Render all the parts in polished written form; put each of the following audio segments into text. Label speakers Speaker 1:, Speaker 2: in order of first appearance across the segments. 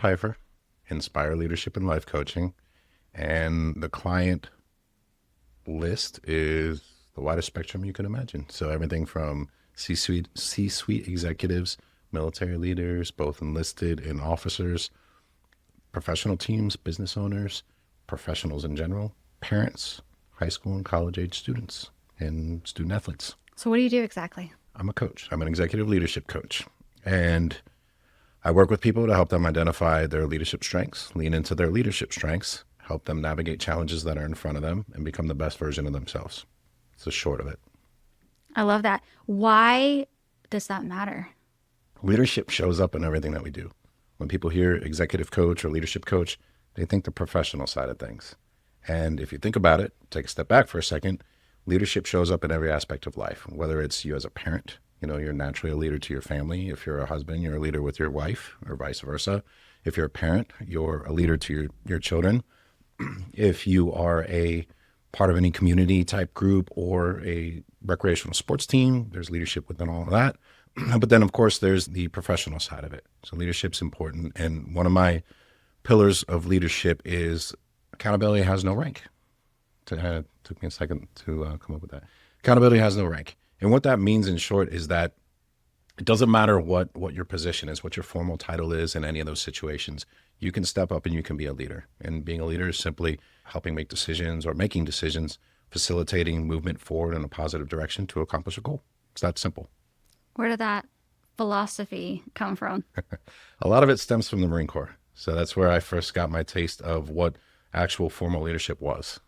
Speaker 1: Peiffer, Inspire Leadership and Life Coaching. And the client list is the widest spectrum you can imagine. So everything from C-suite executives, military leaders, both enlisted and officers, professional teams, business owners, professionals in general, parents, high school and college age students, and student athletes.
Speaker 2: So what do you do exactly?
Speaker 1: I'm a coach. I'm an executive leadership coach. And I work with people to help them identify their leadership strengths, lean into their leadership strengths, help them navigate challenges that are in front of them, and become the best version of themselves. It's the short of it.
Speaker 2: I love that. Why does that matter?
Speaker 1: Leadership shows up in everything that we do. When people hear executive coach or leadership coach, they think the professional side of things. And if you think about it, take a step back for a second, leadership shows up in every aspect of life, whether it's you as a parent, you're naturally a leader to your family. If you're a husband, you're a leader with your wife, or vice versa. If you're a parent, you're a leader to your children. If you are a part of any community type group or a recreational sports team, there's leadership within all of that. But then, of course, there's the professional side of it. So leadership's important. And one of my pillars of leadership is accountability has no rank. It took me a second to come up with that. Accountability has no rank. And what that means in short is that it doesn't matter what your position is, what your formal title is in any of those situations. You can step up and you can be a leader. And being a leader is simply helping make decisions or making decisions, facilitating movement forward in a positive direction to accomplish a goal. It's that simple.
Speaker 2: Where did that philosophy come from?
Speaker 1: A lot of it stems from the Marine Corps. So that's where I first got my taste of what actual formal leadership was.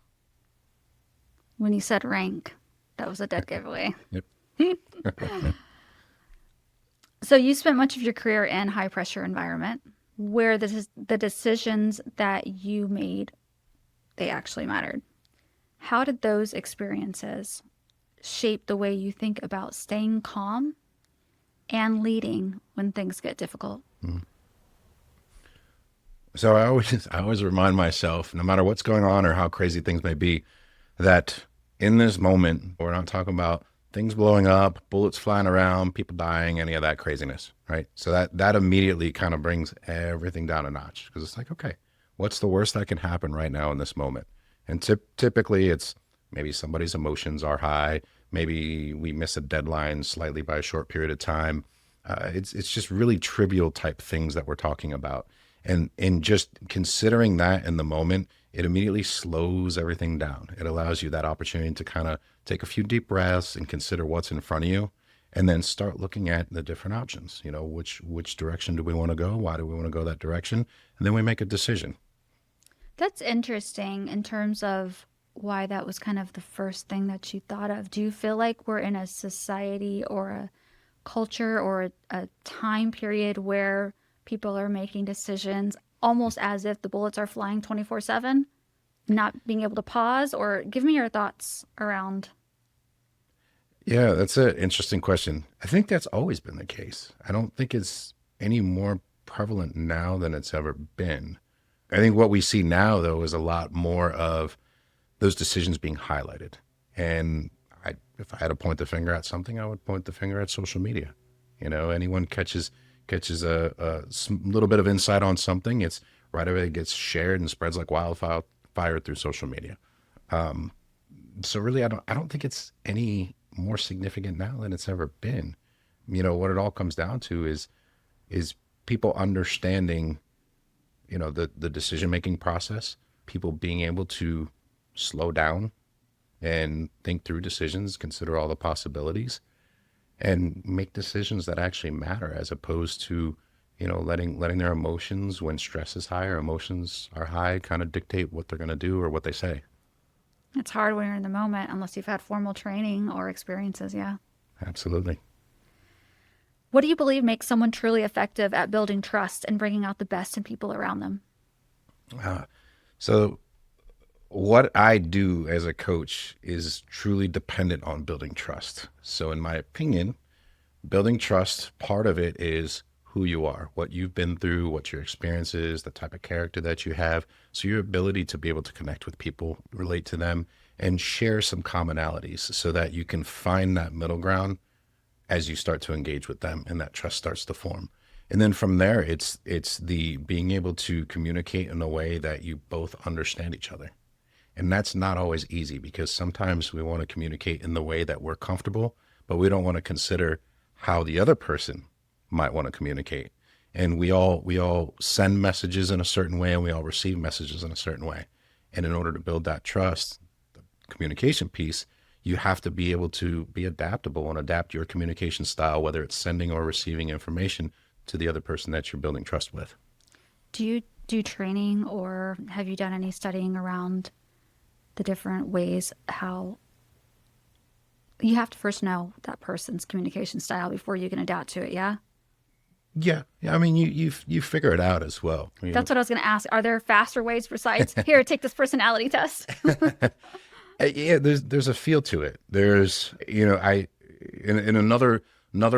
Speaker 2: When you said rank, that was a dead giveaway.
Speaker 1: Yep.
Speaker 2: So you spent much of your career in high pressure environment where the decisions that you made, they actually mattered. How did those experiences shape the way you think about staying calm and leading when things get difficult?
Speaker 1: So I always remind myself, no matter what's going on or how crazy things may be, that in this moment, we're not talking about things blowing up, bullets flying around, people dying, any of that craziness, right? So that immediately kind of brings everything down a notch because it's like, okay, what's the worst that can happen right now in this moment? And typically it's maybe somebody's emotions are high, maybe we miss a deadline slightly by a short period of time. It's just really trivial type things that we're talking about. And in just considering that in the moment, it immediately slows everything down. It allows you that opportunity to kind of take a few deep breaths and consider what's in front of you, and then start looking at the different options. Which direction do we want to go? Why do we want to go that direction? And then we make a decision.
Speaker 2: That's interesting in terms of why that was kind of the first thing that you thought of. Do you feel like we're in a society or a culture or a time period where people are making decisions almost as if the bullets are flying 24/7, not being able to pause? Or give me your thoughts around.
Speaker 1: Yeah, that's an interesting question. I think that's always been the case. I don't think it's any more prevalent now than it's ever been. I think what we see now, though, is a lot more of those decisions being highlighted. And if I had to point the finger at something, I would point the finger at social media. Anyone catches a little bit of insight on something, it's right away it gets shared and spreads like wildfire through social media. So really, I don't think it's any more significant now than it's ever been. What it all comes down to is people understanding, the decision-making process, people being able to slow down and think through decisions, consider all the possibilities, and make decisions that actually matter, as opposed to, letting their emotions, when stress is high or emotions are high, kind of dictate what they're going to do or what they say.
Speaker 2: It's hard when you're in the moment unless you've had formal training or experiences. Yeah.
Speaker 1: Absolutely.
Speaker 2: What do you believe makes someone truly effective at building trust and bringing out the best in people around them?
Speaker 1: So what I do as a coach is truly dependent on building trust. So in my opinion, building trust, part of it is who you are, what you've been through, what your experience is, the type of character that you have. So your ability to be able to connect with people, relate to them, and share some commonalities so that you can find that middle ground as you start to engage with them and that trust starts to form. And then from there, it's the being able to communicate in a way that you both understand each other. And that's not always easy because sometimes we want to communicate in the way that we're comfortable, but we don't want to consider how the other person might want to communicate. And we all send messages in a certain way and we all receive messages in a certain way. And in order to build that trust, the communication piece, you have to be able to be adaptable and adapt your communication style, whether it's sending or receiving information to the other person that you're building trust with.
Speaker 2: Do you do training or have you done any studying around the different ways how you have to first know that person's communication style before you can adapt to it, yeah?
Speaker 1: Yeah, yeah. I mean, you figure it out as well.
Speaker 2: That's what I was going to ask. Are there faster ways besides here, take this personality test?
Speaker 1: Yeah, there's a feel to it. There's, I in another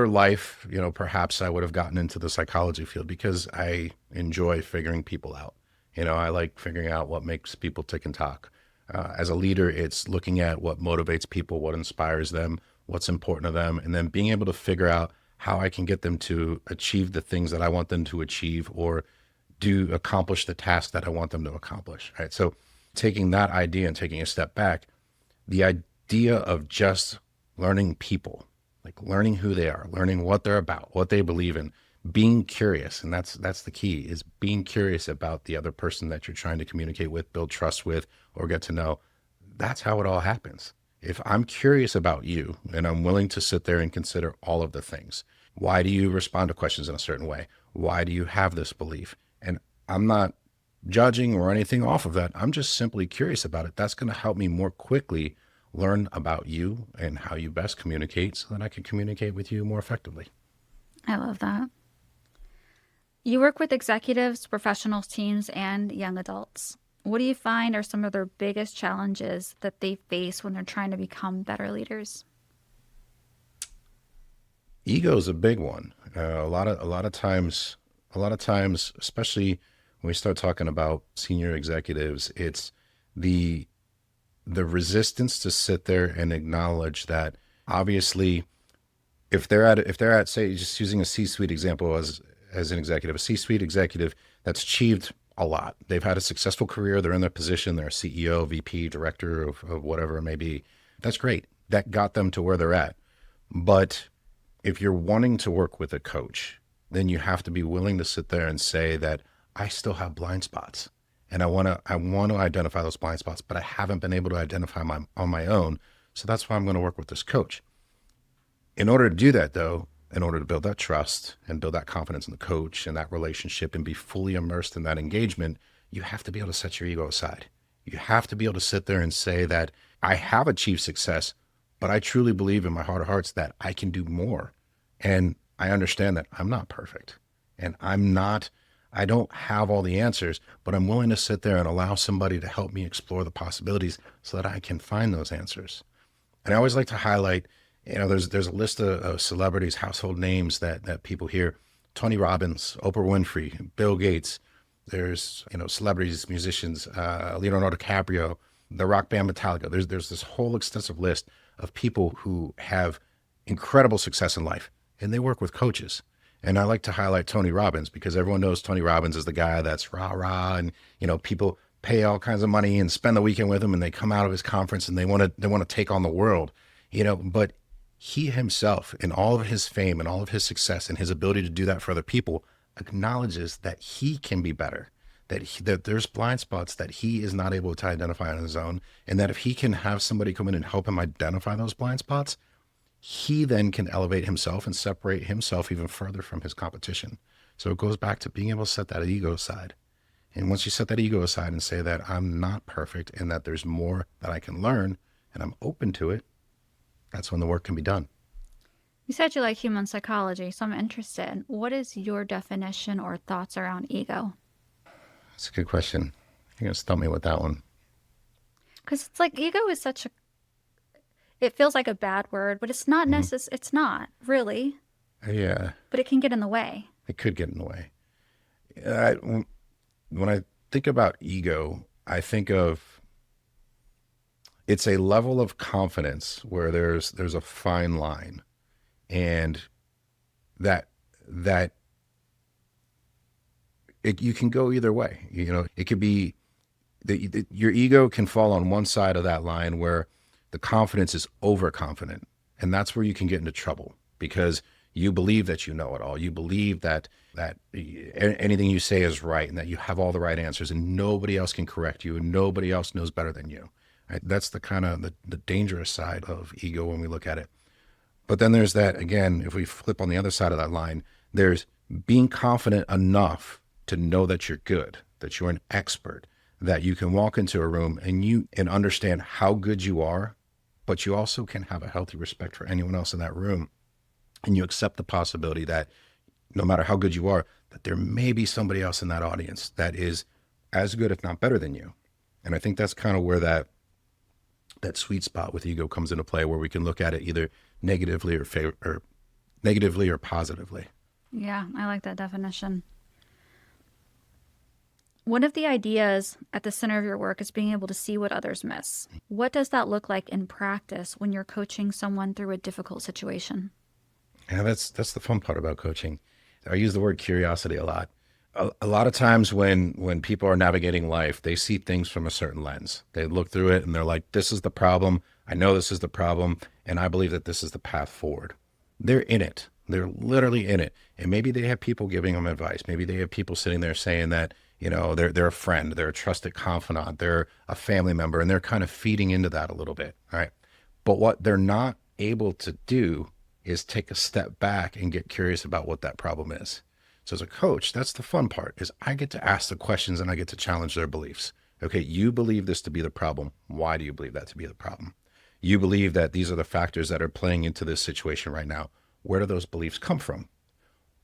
Speaker 1: life, perhaps I would have gotten into the psychology field because I enjoy figuring people out. I like figuring out what makes people tick and talk. As a leader, it's looking at what motivates people, what inspires them, what's important to them, and then being able to figure out how I can get them to achieve the things that I want them to achieve or do accomplish the task that I want them to accomplish. Right. So taking that idea and taking a step back, the idea of just learning people, like learning who they are, learning what they're about, what they believe in, being curious. And that's the key, is being curious about the other person that you're trying to communicate with, build trust with, or get to know. That's how it all happens. If I'm curious about you and I'm willing to sit there and consider all of the things, why do you respond to questions in a certain way? Why do you have this belief? And I'm not judging or anything off of that. I'm just simply curious about it. That's going to help me more quickly learn about you and how you best communicate so that I can communicate with you more effectively.
Speaker 2: I love that. You work with executives, professionals, teams, and young adults. What do you find are some of their biggest challenges that they face when they're trying to become better leaders?
Speaker 1: Ego is a big one. A lot of times, especially when we start talking about senior executives, it's the the resistance to sit there and acknowledge that obviously if they're at say, just using a C-suite example as an executive, a C-suite executive that's achieved a lot. They've had a successful career. They're in their position. They're a CEO, VP, director of whatever it may be. That's great. That got them to where they're at. But if you're wanting to work with a coach, then you have to be willing to sit there and say that I still have blind spots. And I want to identify those blind spots, but I haven't been able to identify my on my own. So that's why I'm going to work with this coach. In order to do that, though, in order to build that trust and build that confidence in the coach and that relationship and be fully immersed in that engagement, you have to be able to set your ego aside. You have to be able to sit there and say that I have achieved success, but I truly believe in my heart of hearts that I can do more. And I understand that I'm not perfect and I don't have all the answers, but I'm willing to sit there and allow somebody to help me explore the possibilities so that I can find those answers. And I always like to highlight, there's a list of celebrities, household names that people hear: Tony Robbins, Oprah Winfrey, Bill Gates. There's celebrities, musicians, Leonardo DiCaprio, the rock band Metallica. There's this whole extensive list of people who have incredible success in life, and they work with coaches. And I like to highlight Tony Robbins because everyone knows Tony Robbins is the guy that's rah rah, and people pay all kinds of money and spend the weekend with him, and they come out of his conference and they want to take on the world, But he himself, in all of his fame and all of his success and his ability to do that for other people, acknowledges that he can be better, that there's blind spots that he is not able to identify on his own, and that if he can have somebody come in and help him identify those blind spots, he then can elevate himself and separate himself even further from his competition. So it goes back to being able to set that ego aside. And once you set that ego aside and say that I'm not perfect and that there's more that I can learn and I'm open to it, that's when the work can be done.
Speaker 2: You said you like human psychology, so I'm interested. What is your definition or thoughts around ego?
Speaker 1: That's a good question. You're going to stump me with that one.
Speaker 2: Because it's like ego is such a, it feels like a bad word, but it's not
Speaker 1: Mhm.
Speaker 2: it's not really,
Speaker 1: Yeah,
Speaker 2: but it can get in the way.
Speaker 1: it could get in the way. I, when I think about ego, I think of it's a level of confidence where there's a fine line, and that that You can go either way. It could be your ego can fall on one side of that line where the confidence is overconfident. And that's where you can get into trouble because you believe that you know it all. You believe that anything you say is right and that you have all the right answers and nobody else can correct you and nobody else knows better than you. Right? That's the kind of the dangerous side of ego when we look at it. But then there's that, again, if we flip on the other side of that line, there's being confident enough to know that you're good, that you're an expert, that you can walk into a room and understand how good you are, but you also can have a healthy respect for anyone else in that room. And you accept the possibility that no matter how good you are, that there may be somebody else in that audience that is as good, if not better than you. And I think that's kind of where that sweet spot with ego comes into play, where we can look at it either negatively or negatively or positively.
Speaker 2: Yeah, I like that definition. One of the ideas at the center of your work is being able to see what others miss. What does that look like in practice when you're coaching someone through a difficult situation?
Speaker 1: Yeah, that's the fun part about coaching. I use the word curiosity a lot. A lot of times when people are navigating life, they see things from a certain lens. They look through it and they're like, this is the problem. I know this is the problem. And I believe that this is the path forward. They're in it. They're literally in it. And maybe they have people giving them advice. Maybe they have people sitting there saying that, they're a friend, they're a trusted confidant, they're a family member, and they're kind of feeding into that a little bit. All right. But what they're not able to do is take a step back and get curious about what that problem is. So as a coach, that's the fun part, is I get to ask the questions and I get to challenge their beliefs. Okay, you believe this to be the problem. Why do you believe that to be the problem? You believe that these are the factors that are playing into this situation right now. Where do those beliefs come from?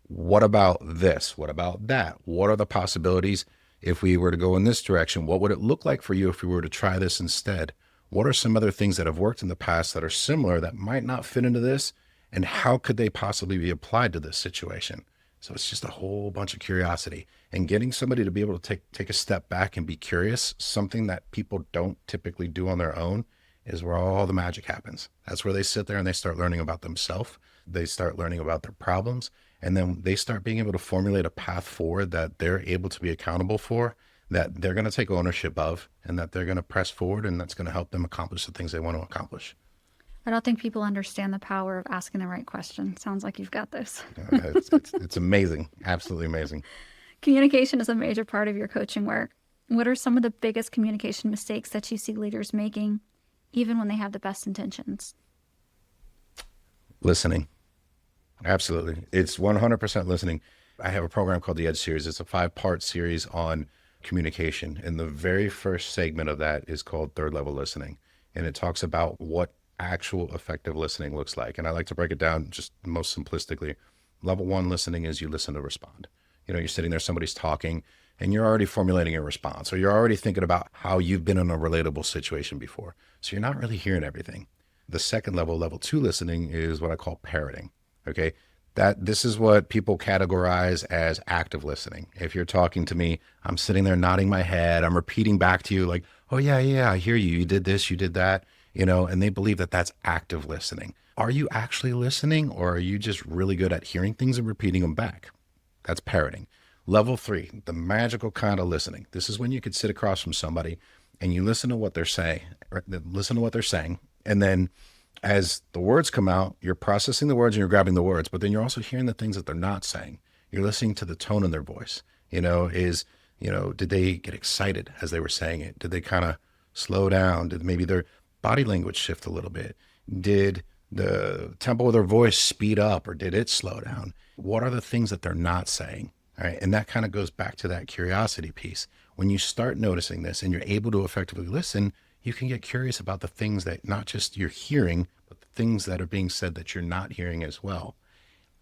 Speaker 1: What about this? What about that? What are the possibilities if we were to go in this direction? What would it look like for you if we were to try this instead? What are some other things that have worked in the past that are similar that might not fit into this? And how could they possibly be applied to this situation? So it's just a whole bunch of curiosity and getting somebody to be able to take a step back and be curious, something that people don't typically do on their own, is where all the magic happens. That's where they sit there and they start learning about themselves. They start learning about their problems, and then they start being able to formulate a path forward that they're able to be accountable for, that they're going to take ownership of, and that they're going to press forward, and that's going to help them accomplish the things they want to accomplish.
Speaker 2: I don't think people understand the power of asking the right question. Sounds like you've got this.
Speaker 1: It's amazing. Absolutely amazing.
Speaker 2: Communication is a major part of your coaching work. What are some of the biggest communication mistakes that you see leaders making, even when they have the best intentions?
Speaker 1: Listening. Absolutely. It's 100% listening. I have a program called the Edge Series. It's a 5-part series on communication. And the very first segment of that is called third level listening. And it talks about what actual effective listening looks like. And I like to break it down just most simplistically. Level 1 listening is you listen to respond. You're sitting there, somebody's talking, and you're already formulating a response, or you're already thinking about how you've been in a relatable situation before. So you're not really hearing everything. The second level, level 2 listening, is what I call parroting. Okay. This is what people categorize as active listening. If you're talking to me, I'm sitting there nodding my head. I'm repeating back to you like, oh yeah, I hear you. You did this, you did that, and they believe that that's active listening. Are you actually listening, or are you just really good at hearing things and repeating them back? That's parroting. Level 3, the magical kind of listening. This is when you could sit across from somebody and you listen to what they're saying, and then as the words come out, you're processing the words and you're grabbing the words, but then you're also hearing the things that they're not saying. You're listening to the tone in their voice. Did they get excited as they were saying it? Did they kind of slow down? Did maybe their body language shift a little bit? Did the tempo of their voice speed up, or did it slow down? What are the things that they're not saying? All right. And that kind of goes back to that curiosity piece. When you start noticing this and you're able to effectively listen, you can get curious about the things that not just you're hearing, but the things that are being said that you're not hearing as well.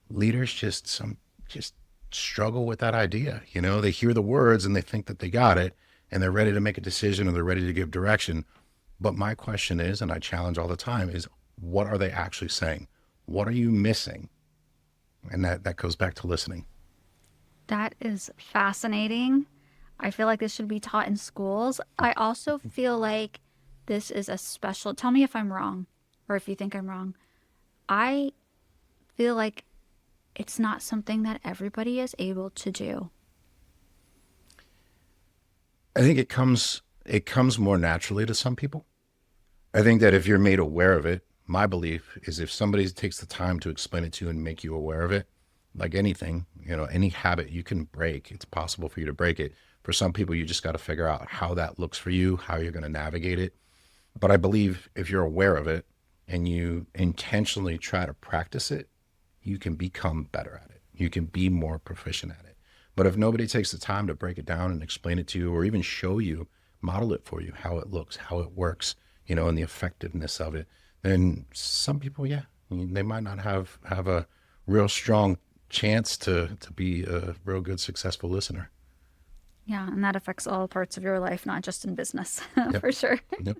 Speaker 1: Leaders just struggle with that idea. They hear the words and they think that they got it and they're ready to make a decision or they're ready to give direction. But my question is, and I challenge all the time, is what are they actually saying? What are you missing? And that goes back to listening.
Speaker 2: That is fascinating. I feel like this should be taught in schools. I also feel like this is a special, tell me if I'm wrong or if you think I'm wrong. I feel like it's not something that everybody is able to do.
Speaker 1: I think it comes more naturally to some people. I think that if you're made aware of it, my belief is if somebody takes the time to explain it to you and make you aware of it, like anything, any habit you can break, it's possible for you to break it. For some people, you just got to figure out how that looks for you, how you're going to navigate it. But I believe if you're aware of it and you intentionally try to practice it, you can become better at it. You can be more proficient at it. But if nobody takes the time to break it down and explain it to you or even show you, model it for you, how it looks, how it works, and the effectiveness of it, then some people, yeah, they might not have a real strong chance to be a real good, successful listener.
Speaker 2: Yeah, and that affects all parts of your life, not just in business,
Speaker 1: Yep.
Speaker 2: for sure.
Speaker 1: Yep.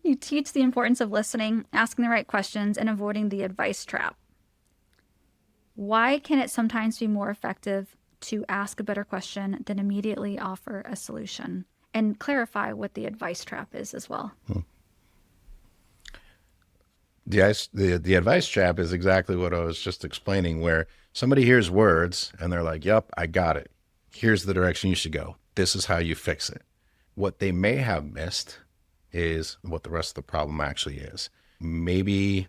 Speaker 2: You teach the importance of listening, asking the right questions, and avoiding the advice trap. Why can it sometimes be more effective to ask a better question than immediately offer a solution? And clarify what the advice trap is as well.
Speaker 1: The advice trap is exactly what I was just explaining, where somebody hears words and they're like, yep, I got it. Here's the direction you should go. This is how you fix it. What they may have missed is what the rest of the problem actually is. Maybe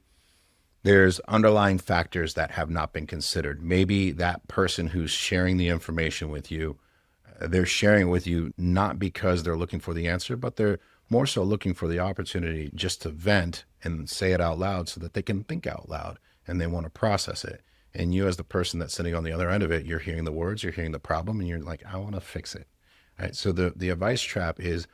Speaker 1: there's underlying factors that have not been considered. Maybe that person who's sharing the information with you, they're sharing with you not because they're looking for the answer, but they're more so looking for the opportunity just to vent and say it out loud so that they can think out loud and they want to process it. And you, as the person that's sitting on the other end of it, you're hearing the words, you're hearing the problem, and you're like, I want to fix it. Right. So the advice trap is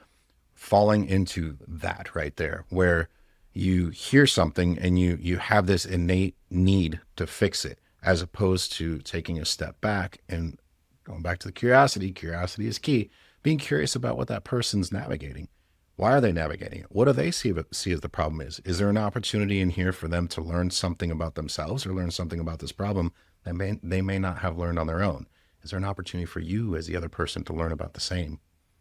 Speaker 1: falling into that right there, where you hear something and you have this innate need to fix it, as opposed to taking a step back and going back to the curiosity. Curiosity is key. Being curious about what that person's navigating. Why are they navigating it? What do they see as the problem is? Is there an opportunity in here for them to learn something about themselves or learn something about this problem that they may not have learned on their own? Is there an opportunity for you as the other person to learn about the same?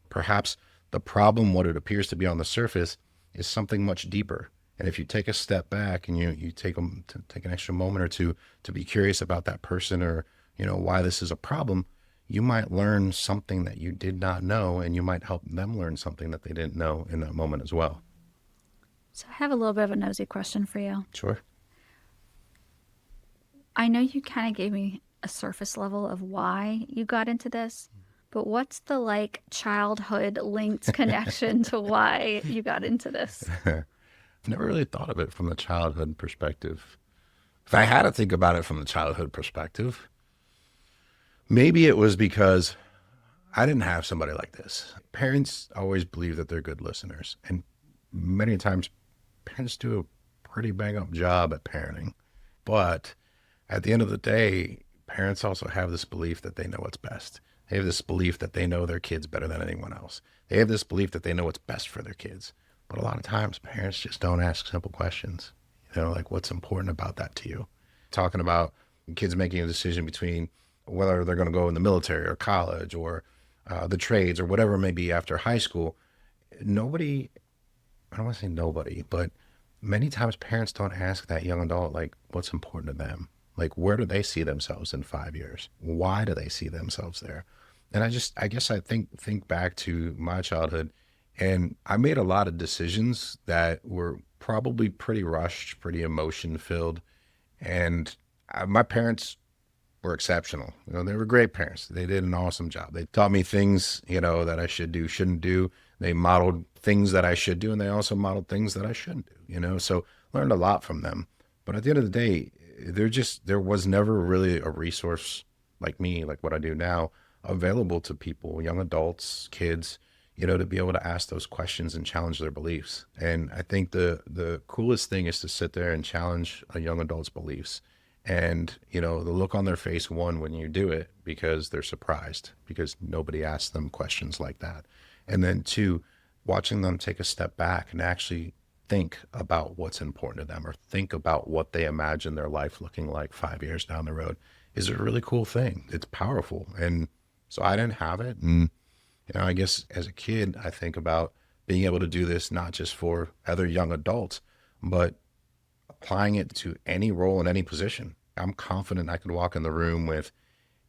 Speaker 1: Perhaps the problem, what it appears to be on the surface, is something much deeper. And if you take a step back and you take an extra moment or two to be curious about that person, or why this is a problem, you might learn something that you did not know, and you might help them learn something that they didn't know in that moment as well.
Speaker 2: So I have a little bit of a nosy question for you.
Speaker 1: Sure.
Speaker 2: I know you kind of gave me a surface level of why you got into this, but what's the childhood linked connection to why you got into this?
Speaker 1: I've never really thought of it from the childhood perspective. If I had to think about it from the childhood perspective, maybe it was because I didn't have somebody like this. Parents always believe that they're good listeners, and many times parents do a pretty bang up job at parenting. But at the end of the day, parents also have this belief that they know what's best. They have this belief that they know their kids better than anyone else. They have this belief that they know what's best for their kids. But a lot of times parents just don't ask simple questions. Like, what's important about that to you? Talking about kids making a decision between whether they're going to go in the military or college or the trades or whatever it may be after high school. Nobody, I don't want to say nobody, but many times parents don't ask that young adult, like, what's important to them? Like, where do they see themselves in 5 years? Why do they see themselves there? And I guess I think back to my childhood, and I made a lot of decisions that were probably pretty rushed, pretty emotion filled. And my parents were exceptional. They were great parents. They did an awesome job. They taught me things, that I should do, shouldn't do. They modeled things that I should do, and they also modeled things that I shouldn't do, so learned a lot from them. But at the end of the day, there was never really a resource like me, like what I do now, available to people, young adults, kids, to be able to ask those questions and challenge their beliefs. And I think the coolest thing is to sit there and challenge a young adult's beliefs. And, the look on their face, one, when you do it, because they're surprised, because nobody asked them questions like that. And then two, watching them take a step back and actually think about what's important to them, or think about what they imagine their life looking like 5 years down the road, is a really cool thing. It's powerful. And so I didn't have it. And, I guess as a kid, I think about being able to do this, not just for other young adults, but applying it to any role in any position. I'm confident I could walk in the room with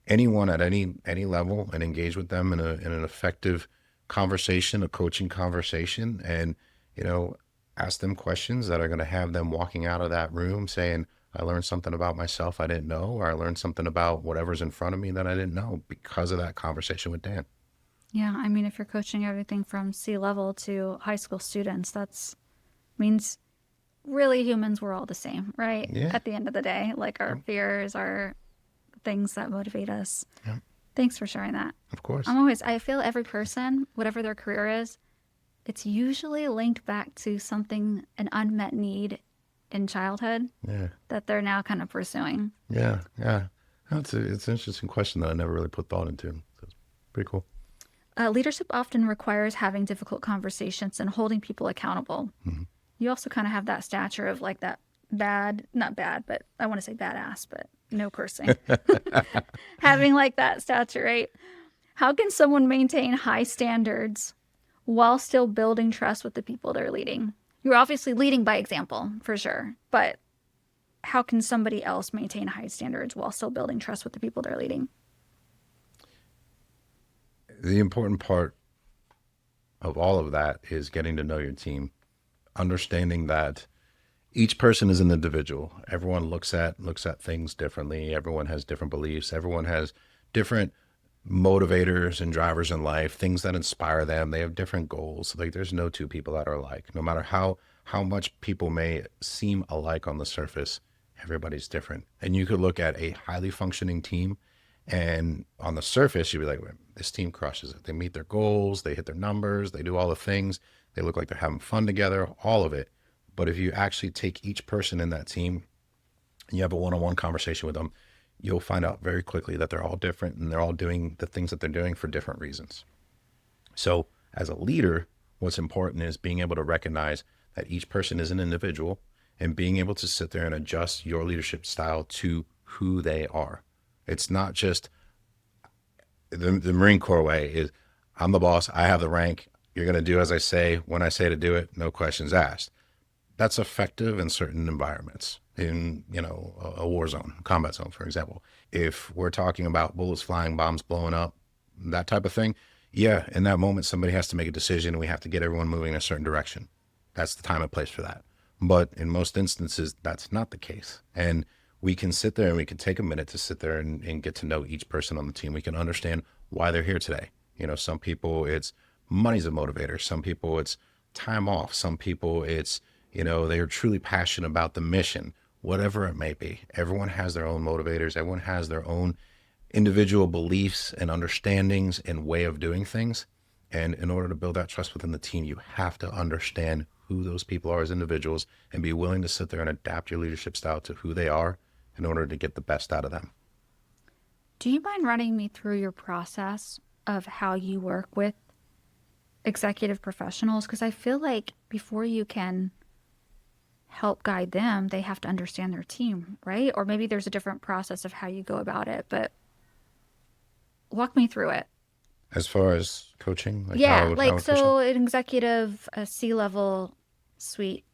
Speaker 1: anyone at any level and engage with them in an effective conversation, a coaching conversation, and you know, ask them questions that are going to have them walking out of that room saying, I learned something about myself I didn't know, or I learned something about whatever's in front of me that I didn't know because of that conversation with Dan.
Speaker 2: Yeah, I mean, if you're coaching everything from C level to high school students, that's means really humans, we're all the same, right?
Speaker 1: Yeah.
Speaker 2: At the end of the day, like our
Speaker 1: Yep.
Speaker 2: fears, our things that motivate us.
Speaker 1: Yep.
Speaker 2: Thanks for sharing that.
Speaker 1: Of course.
Speaker 2: I feel every person, whatever their career is, it's usually linked back to something, an unmet need in childhood
Speaker 1: Yeah.
Speaker 2: that they're now kind of pursuing.
Speaker 1: Yeah. Yeah. It's an interesting question that I never really put thought into. So it's pretty cool.
Speaker 2: Leadership often requires having difficult conversations and holding people accountable.
Speaker 1: Mhm.
Speaker 2: You also kind of have that stature of like that bad, not bad, but I want to say badass, but no cursing. Having like that stature, right? How can someone maintain high standards while still building trust with the people they're leading? You're obviously leading by example, for sure, but how can somebody else maintain high standards while still building trust with the people they're leading?
Speaker 1: The important part of all of that is getting to know your team, understanding that each person is an individual. Everyone looks at things differently. Everyone has different beliefs. Everyone has different motivators and drivers in life, things that inspire them. They have different goals. Like there's no two people that are alike. No matter how much people may seem alike on the surface, everybody's different. And you could look at a highly functioning team and on the surface, you'd be like, this team crushes it. They meet their goals, they hit their numbers, they do all the things. They look like they're having fun together, all of it. But if you actually take each person in that team and you have a one-on-one conversation with them, you'll find out very quickly that they're all different and they're all doing the things that they're doing for different reasons. So as a leader, what's important is being able to recognize that each person is an individual and being able to sit there and adjust your leadership style to who they are. It's not just the Marine Corps way is I'm the boss, I have the rank, you're going to do as I say, when I say to do it, no questions asked. That's effective in certain environments, in a war zone, a combat zone, for example. If we're talking about bullets flying, bombs blowing up, that type of thing, yeah, in that moment, somebody has to make a decision and we have to get everyone moving in a certain direction. That's the time and place for that. But in most instances, that's not the case. And we can sit there and we can take a minute to sit there and get to know each person on the team. We can understand why they're here today. Some people it's money's a motivator. Some people it's time off. Some people it's, they are truly passionate about the mission, whatever it may be. Everyone has their own motivators. Everyone has their own individual beliefs and understandings and way of doing things. And in order to build that trust within the team, you have to understand who those people are as individuals and be willing to sit there and adapt your leadership style to who they are in order to get the best out of them.
Speaker 2: Do you mind running me through your process of how you work with executive professionals? Because I feel like before you can help guide them, they have to understand their team, right? Or maybe there's a different process of how you go about it, but walk me through it.
Speaker 1: As far as coaching, like
Speaker 2: Yeah,
Speaker 1: how
Speaker 2: like
Speaker 1: would coaching?
Speaker 2: so an executive, a C-level suite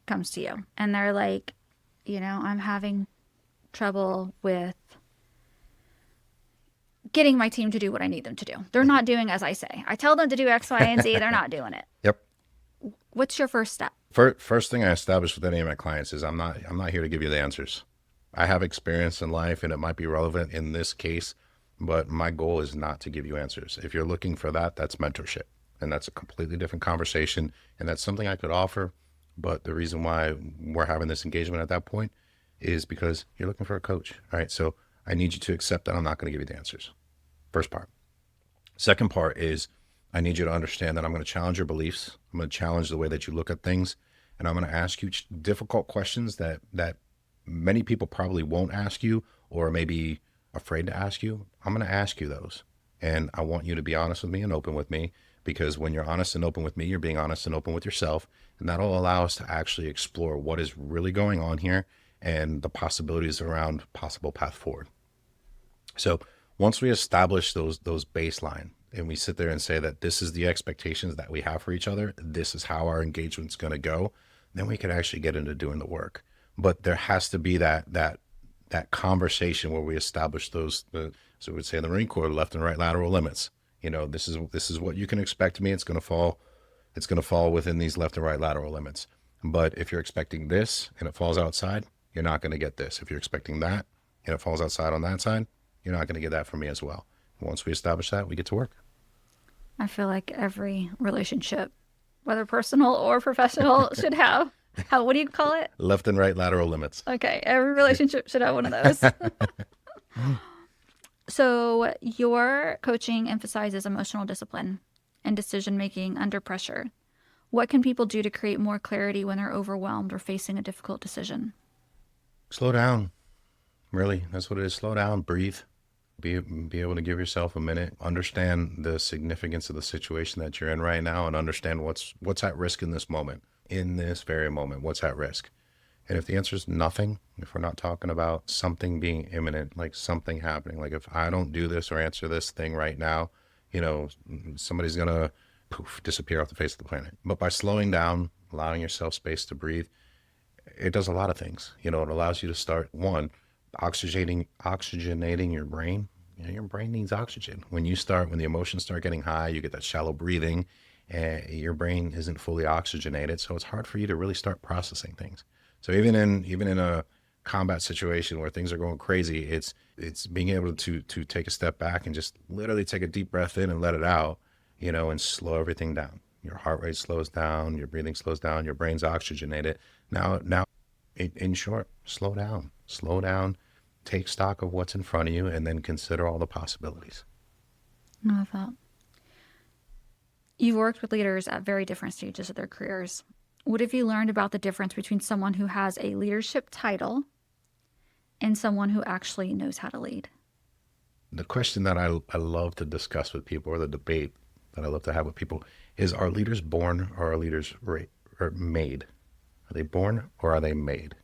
Speaker 2: comes to you and they're like, I'm having trouble with getting my team to do what I need them to do. They're not doing as I say. I tell them to do X, Y, and Z. They're not doing it.
Speaker 1: Yep.
Speaker 2: What's your first step?
Speaker 1: First thing I establish with any of my clients is I'm not here to give you the answers. I have experience in life and it might be relevant in this case, but my goal is not to give you answers. If you're looking for that, that's mentorship. And that's a completely different conversation. And that's something I could offer. But the reason why we're having this engagement at that point is because you're looking for a coach. All right. So I need you to accept that I'm not going to give you the answers. First part. Second part is I need you to understand that I'm going to challenge your beliefs. I'm going to challenge the way that you look at things. And I'm going to ask you difficult questions that many people probably won't ask you or maybe afraid to ask you. I'm going to ask you those. And I want you to be honest with me and open with me, because when you're honest and open with me, you're being honest and open with yourself. And that'll allow us to actually explore what is really going on here and the possibilities around possible path forward. So once we establish those baseline and we sit there and say that this is the expectations that we have for each other, this is how our engagement's going to go, then we can actually get into doing the work. But there has to be that that conversation where we establish so we'd say in the Marine Corps, left and right lateral limits. This is what you can expect of me. It's going to fall within these left and right lateral limits. But if you're expecting this and it falls outside, you're not going to get this. If you're expecting that and it falls outside on that side, you're not going to get that from me as well. Once we establish that, we get to work.
Speaker 2: I feel like every relationship, whether personal or professional, should have what do you call it?
Speaker 1: Left and right lateral limits.
Speaker 2: Okay, every relationship should have one of those. So, your coaching emphasizes emotional discipline and decision making under pressure. What can people do to create more clarity when they're overwhelmed or facing a difficult decision?
Speaker 1: Slow down. Really, that's what it is. Slow down, breathe. Be able to give yourself a minute, understand the significance of the situation that you're in right now, and understand what's at risk in this moment, in this very moment, what's at risk. And if the answer is nothing, if we're not talking about something being imminent, like something happening, like if I don't do this or answer this thing right now, somebody's going to disappear off the face of the planet. But by slowing down, allowing yourself space to breathe, it does a lot of things. It allows you to start, one, oxygenating your brain. Your brain needs oxygen. When the emotions start getting high, you get that shallow breathing, and your brain isn't fully oxygenated. So it's hard for you to really start processing things. So even in a combat situation where things are going crazy, it's being able to take a step back and just literally take a deep breath in and let it out, and slow everything down. Your heart rate slows down, your breathing slows down, your brain's oxygenated. Now, in short, slow down, take stock of what's in front of you, and then consider all the possibilities.
Speaker 2: I love that. You've worked with leaders at very different stages of their careers. What have you learned about the difference between someone who has a leadership title and someone who actually knows how to lead?
Speaker 1: The question that I love to discuss with people, or the debate that I love to have with people, is, are leaders born or are leaders made? Are they born or are they made?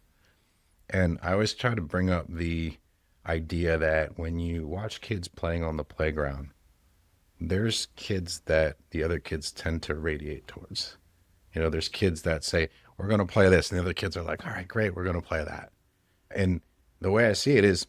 Speaker 1: And I always try to bring up the idea that when you watch kids playing on the playground, there's kids that the other kids tend to radiate towards. There's kids that say, we're going to play this. And the other kids are like, all right, great, we're going to play that. And the way I see it is,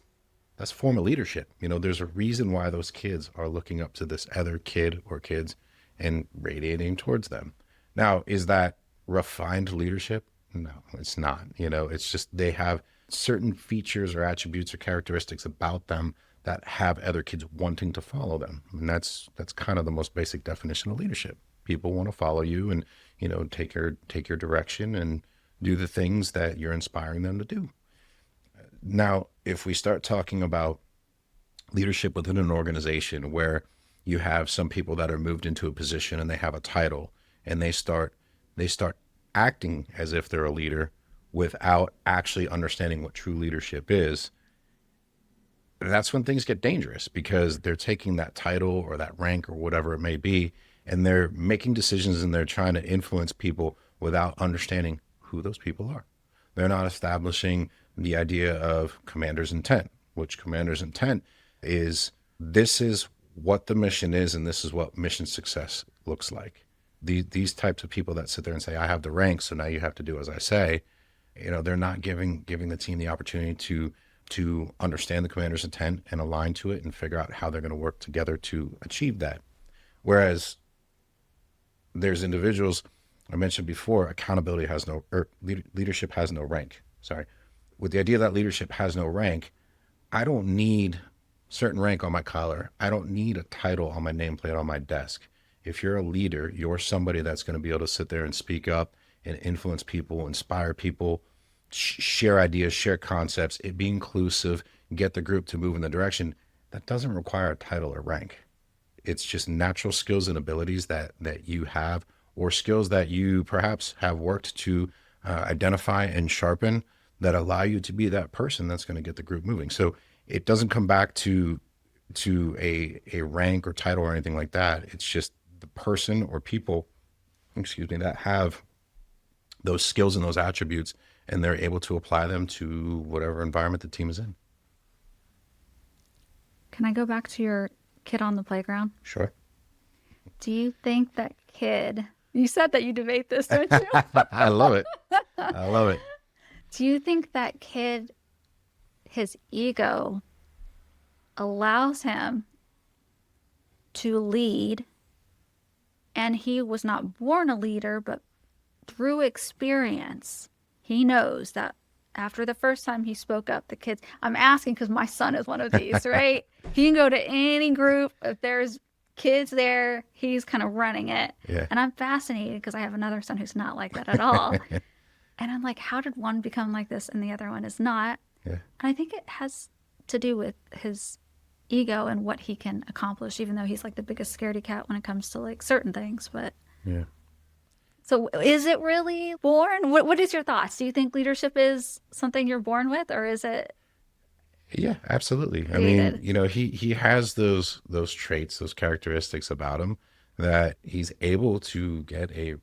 Speaker 1: that's a form of leadership. There's a reason why those kids are looking up to this other kid or kids and radiating towards them. Now, is that refined leadership? No, it's not. It's just they have certain features or attributes or characteristics about them that have other kids wanting to follow them. And that's kind of the most basic definition of leadership. People want to follow you and, take your direction and do the things that you're inspiring them to do. Now, if we start talking about leadership within an organization where you have some people that are moved into a position and they have a title and they start acting as if they're a leader without actually understanding what true leadership is, that's when things get dangerous, because they're taking that title or that rank or whatever it may be, and they're making decisions and they're trying to influence people without understanding who those people are. They're not establishing the idea of commander's intent, which commander's intent is, this is what the mission is and this is what mission success looks like. These types of people that sit there and say, I have the rank, so now you have to do as I say, they're not giving the team the opportunity to understand the commander's intent and align to it and figure out how they're going to work together to achieve that. Whereas there's individuals, I mentioned before, accountability has no, or leadership has no rank. Sorry. With the idea that leadership has no rank, I don't need certain rank on my collar. I don't need a title on my nameplate on my desk. If you're a leader, you're somebody that's going to be able to sit there and speak up and influence people, inspire people, share ideas, share concepts, be inclusive, get the group to move in the direction. That doesn't require a title or rank. It's just natural skills and abilities that you have, or skills that you perhaps have worked to identify and sharpen, that allow you to be that person that's going to get the group moving. So it doesn't come back to a rank or title or anything like that. It's just the person or people, that have those skills and those attributes, and they're able to apply them to whatever environment the team is in.
Speaker 2: Can I go back to your kid on the playground?
Speaker 1: Sure.
Speaker 2: Do you think that kid, you said that you debate this, don't you?
Speaker 1: I love it. I love it.
Speaker 2: Do you think that kid his ego allows him to lead, and he was not born a leader, but through experience, he knows that after the first time he spoke up, the kids, I'm asking because my son is one of these, right? He can go to any group. If there's kids there, he's kind of running it.
Speaker 1: Yeah.
Speaker 2: And I'm fascinated because I have another son who's not like that at all. And I'm like, how did one become like this and the other one is not?
Speaker 1: Yeah.
Speaker 2: And I think it has to do with his ego and what he can accomplish, even though he's like the biggest scaredy cat when it comes to like certain things. But
Speaker 1: Yeah.
Speaker 2: so is it really born? What is your thoughts? Do you think leadership is something you're born with, or is it
Speaker 1: Yeah, absolutely. I mean,
Speaker 2: created?
Speaker 1: he has those traits, those characteristics about him that he's able to get a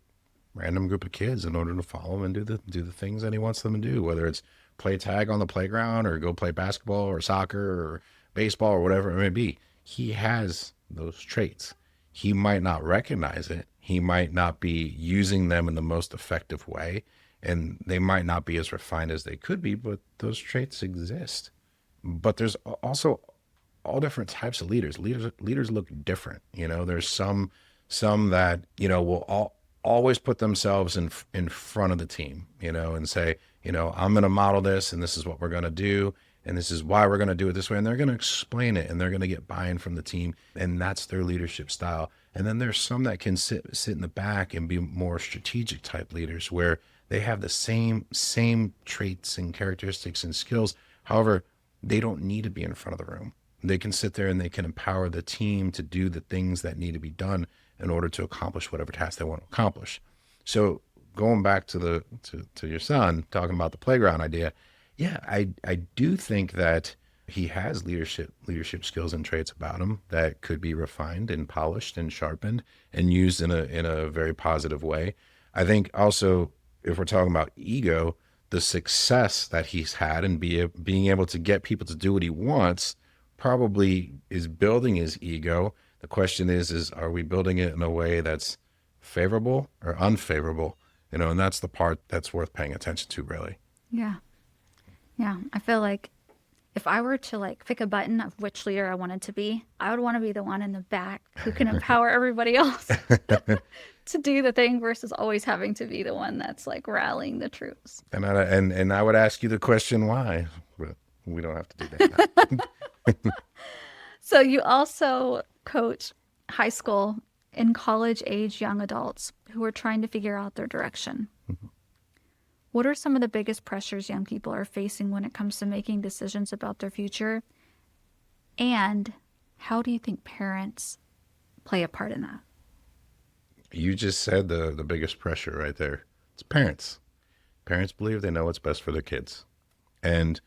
Speaker 1: random group of kids in order to follow him and do the things that he wants them to do, whether it's play tag on the playground or go play basketball or soccer or baseball or whatever it may be. He has those traits. He might not recognize it. He might not be using them in the most effective way, and they might not be as refined as they could be, but those traits exist. But there's also all different types of leaders. Leaders look different. There's some that will always put themselves in front of the team. And say, I'm going to model this, and this is what we're going to do, and this is why we're going to do it this way. And they're going to explain it, and they're going to get buy-in from the team, and that's their leadership style. And then there's some that can sit in the back and be more strategic type leaders, where they have the same traits and characteristics and skills. However, they don't need to be in front of the room. They can sit there and they can empower the team to do the things that need to be done in order to accomplish whatever task they want to accomplish. So going back to to your son talking about the playground idea, yeah, I do think that he has leadership skills and traits about him that could be refined and polished and sharpened and used in a very positive way. I think also, if we're talking about ego, the success that he's had and being able to get people to do what he wants probably is building his ego. The question is are we building it in a way that's favorable or unfavorable? And that's the part that's worth paying attention to, really.
Speaker 2: Yeah. Yeah. I feel like if I were to like pick a button of which leader I wanted to be, I would want to be the one in the back who can empower everybody else to do the thing versus always having to be the one that's like rallying the troops.
Speaker 1: And I would ask you the question why, but we don't have to do that now.
Speaker 2: So you also coach high school and college age young adults who are trying to figure out their direction. What are some of the biggest pressures young people are facing when it comes to making decisions about their future? And how do you think parents play a part in that?
Speaker 1: You just said the biggest pressure right there. It's parents. Parents believe they know what's best for their kids. And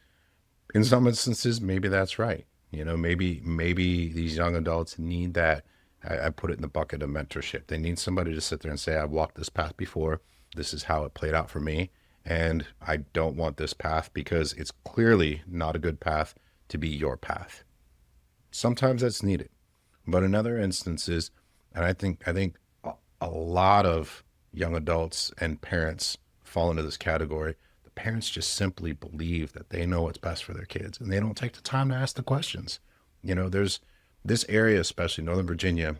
Speaker 1: in some instances, maybe that's right. Maybe these young adults need that. I put it in the bucket of mentorship. They need somebody to sit there and say, I've walked this path before. This is how it played out for me. And I don't want this path because it's clearly not a good path to be your path. Sometimes that's needed. But in other instances, and I think a lot of young adults and parents fall into this category. The parents just simply believe that they know what's best for their kids, and they don't take the time to ask the questions. There's this area, especially Northern Virginia.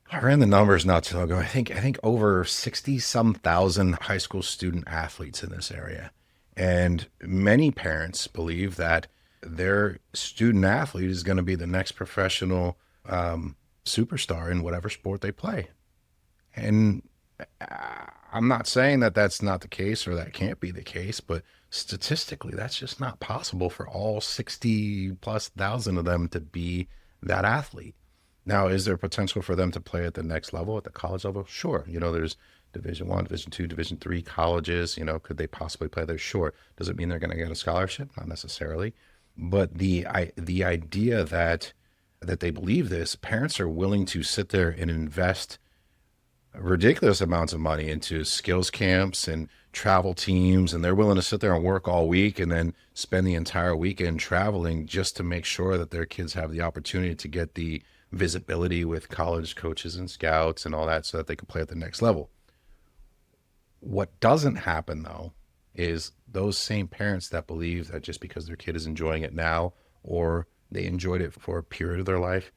Speaker 1: I ran the numbers not too long ago. I think over 60-some thousand high school student athletes in this area. And many parents believe that their student athlete is going to be the next professional superstar in whatever sport they play. And I'm not saying that that's not the case or that can't be the case, but statistically, that's just not possible for all 60 plus thousand of them to be that athlete. Now, is there potential for them to play at the next level, at the college level? Sure. There's Division One, Division Two, Division Three colleges. Could they possibly play there? Sure. Does it mean they're going to get a scholarship? Not necessarily. But the idea that they believe this, parents are willing to sit there and invest ridiculous amounts of money into skills camps and travel teams, and they're willing to sit there and work all week and then spend the entire weekend traveling just to make sure that their kids have the opportunity to get the visibility with college coaches and scouts and all that so that they can play at the next level. What doesn't happen though is those same parents that believe that just because their kid is enjoying it now or they enjoyed it for a period of their life,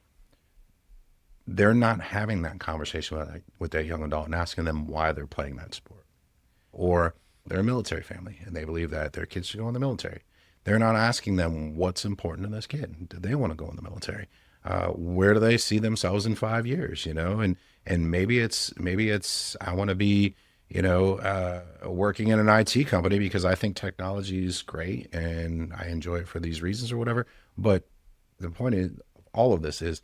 Speaker 1: they're not having that conversation with that young adult and asking them why they're playing that sport. Or they're a military family and they believe that their kids should go in the military. They're not asking them what's important to this kid. Do they want to go in the military? Where do they see themselves in 5 years? And maybe it's I want to be working in an IT company because I think technology is great and I enjoy it for these reasons or whatever. But the point is, all of this is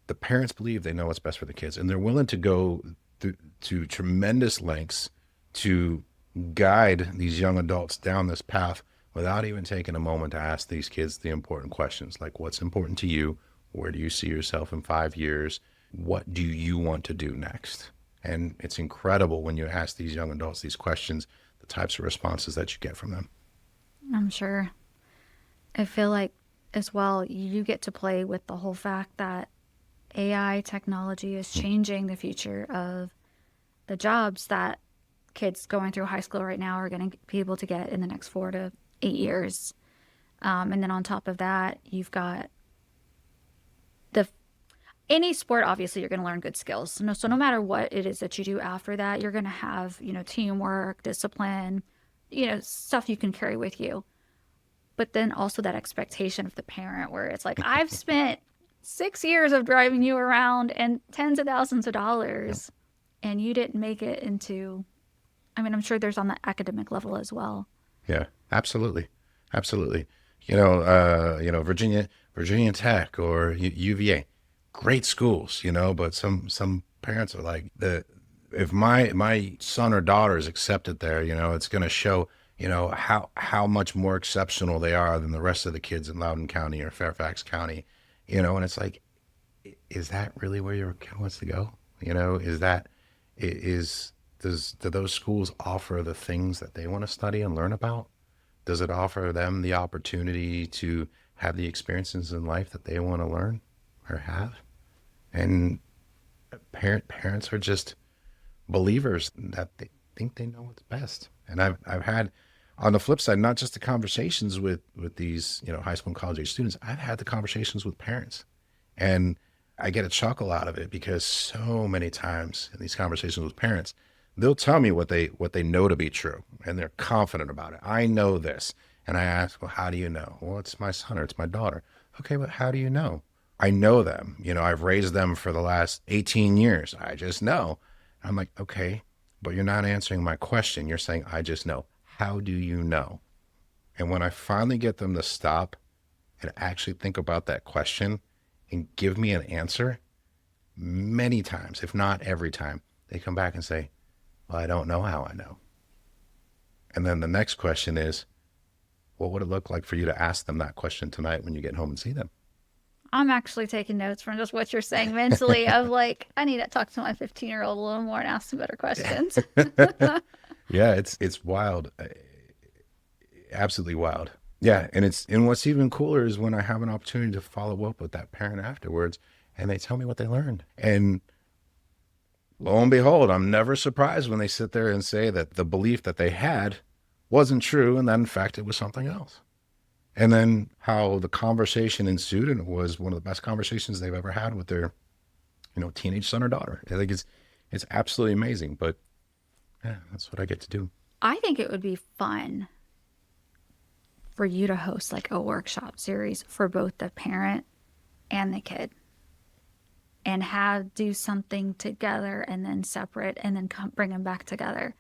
Speaker 1: the parents believe they know what's best for the kids and they're willing to go to tremendous lengths to guide these young adults down this path without even taking a moment to ask these kids the important questions like what's important to you, where do you see yourself in 5 years, what do you want to do next. And it's incredible when you ask these young adults these questions, the types of responses that you get from them.
Speaker 2: I'm sure. I feel like as well, you get to play with the whole fact that AI technology is changing the future of the jobs that kids going through high school right now are going to be able to get in the next 4 to 8 years. And then on top of that, you've got the any sport, obviously, you're going to learn good skills. So no matter what it is that you do after that, you're going to have, teamwork, discipline, stuff you can carry with you. But then also that expectation of the parent where it's like, I've spent 6 years of driving you around and tens of thousands of dollars, and you didn't make it into, I'm sure there's on the academic level as well.
Speaker 1: Yeah, absolutely. Absolutely. Virginia Tech or UVA, great schools, but some parents are like if my son or daughter is accepted there, it's going to show, how much more exceptional they are than the rest of the kids in Loudoun County or Fairfax County, and it's like, is that really where your kid wants to go? Do those schools offer the things that they want to study and learn about? Does it offer them the opportunity to have the experiences in life that they want to learn or have? And parents are just believers that they think they know what's best. And I've had, on the flip side, not just the conversations with these, high school and college age students, I've had the conversations with parents. And I get a chuckle out of it because so many times in these conversations with parents, they'll tell me what they know to be true, and they're confident about it. I know this. And I ask, well, how do you know? Well, it's my son or it's my daughter. Okay, but how do you know? I know them. I've raised them for the last 18 years. I just know. I'm like, okay, but you're not answering my question. You're saying, I just know. How do you know? And when I finally get them to stop and actually think about that question and give me an answer, many times, if not every time, they come back and say, well, I don't know how I know. And then the next question is, what would it look like for you to ask them that question tonight when you get home and see them?
Speaker 2: I'm actually taking notes from just what you're saying mentally of like, I need to talk to my 15-year-old a little more and ask some better questions.
Speaker 1: Yeah, it's wild. Absolutely wild. Yeah, and what's even cooler is when I have an opportunity to follow up with that parent afterwards and they tell me what they learned. And lo and behold, I'm never surprised when they sit there and say that the belief that they had wasn't true and that in fact it was something else. And then how the conversation ensued, and it was one of the best conversations they've ever had with their, teenage son or daughter. I think it's absolutely amazing. But yeah, that's what I get to do.
Speaker 2: I think it would be fun for you to host like a workshop series for both the parent and the kid and do something together and then separate and then bring them back together.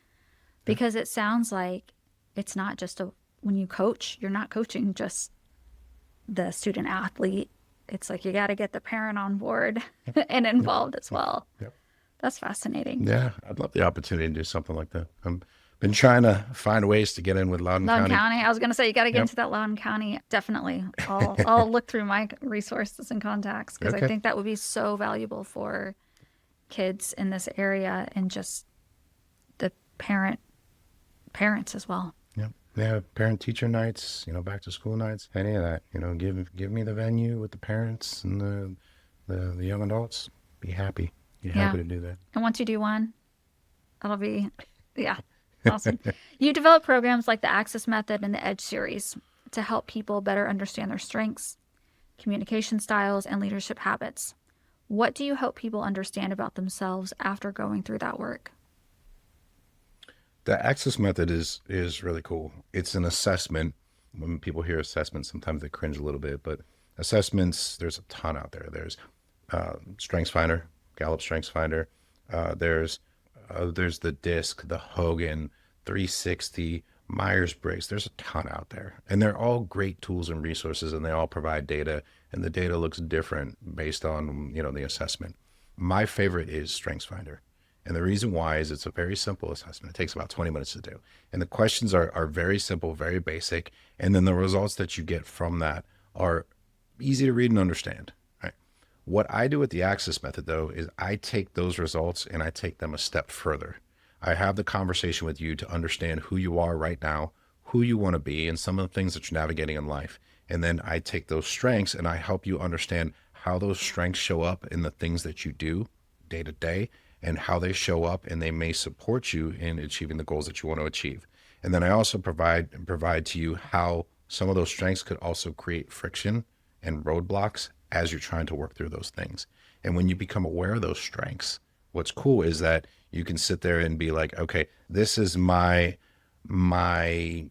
Speaker 2: Because it sounds like it's not just when you coach, you're not coaching just the student athlete. It's like you got to get the parent on board and involved as well.
Speaker 1: Yep.
Speaker 2: That's fascinating.
Speaker 1: Yeah, I'd love the opportunity to do something like that. I've been trying to find ways to get in with Loudoun County.
Speaker 2: I was going to say, you got to get into that Loudoun County. Definitely. I'll look through my resources and contacts because I think that would be so valuable for kids in this area and just the parents as well.
Speaker 1: Yeah, parent-teacher nights, back to school nights, any of that. Give me the venue with the parents and the young adults. Be happy. Be happy to do that.
Speaker 2: And once you do one, that'll be, yeah. Awesome. You develop programs like the Access Method and the Edge series to help people better understand their strengths, communication styles, and leadership habits. What do you hope people understand about themselves after going through that work?
Speaker 1: The access method is really cool. It's an assessment. When people hear assessment, sometimes they cringe a little bit, but assessments, there's a ton out there. There's Strengths Finder, Gallup Strengths Finder. There's the DISC, the Hogan, 360, Myers-Briggs. There's a ton out there, and they're all great tools and resources, and they all provide data, and the data looks different based on the assessment. My favorite is Strengths Finder. And the reason why is it's a very simple assessment. It takes about 20 minutes to do. And the questions are very simple, very basic. And then the results that you get from that are easy to read and understand. Right? What I do with the Access Method, though, is I take those results and I take them a step further. I have the conversation with you to understand who you are right now, who you want to be, and some of the things that you're navigating in life. And then I take those strengths and I help you understand how those strengths show up in the things that you do day to day, and how they show up, and they may support you in achieving the goals that you want to achieve. And then I also provide to you how some of those strengths could also create friction and roadblocks as you're trying to work through those things. And when you become aware of those strengths, what's cool is that you can sit there and be like, okay, this is my I'm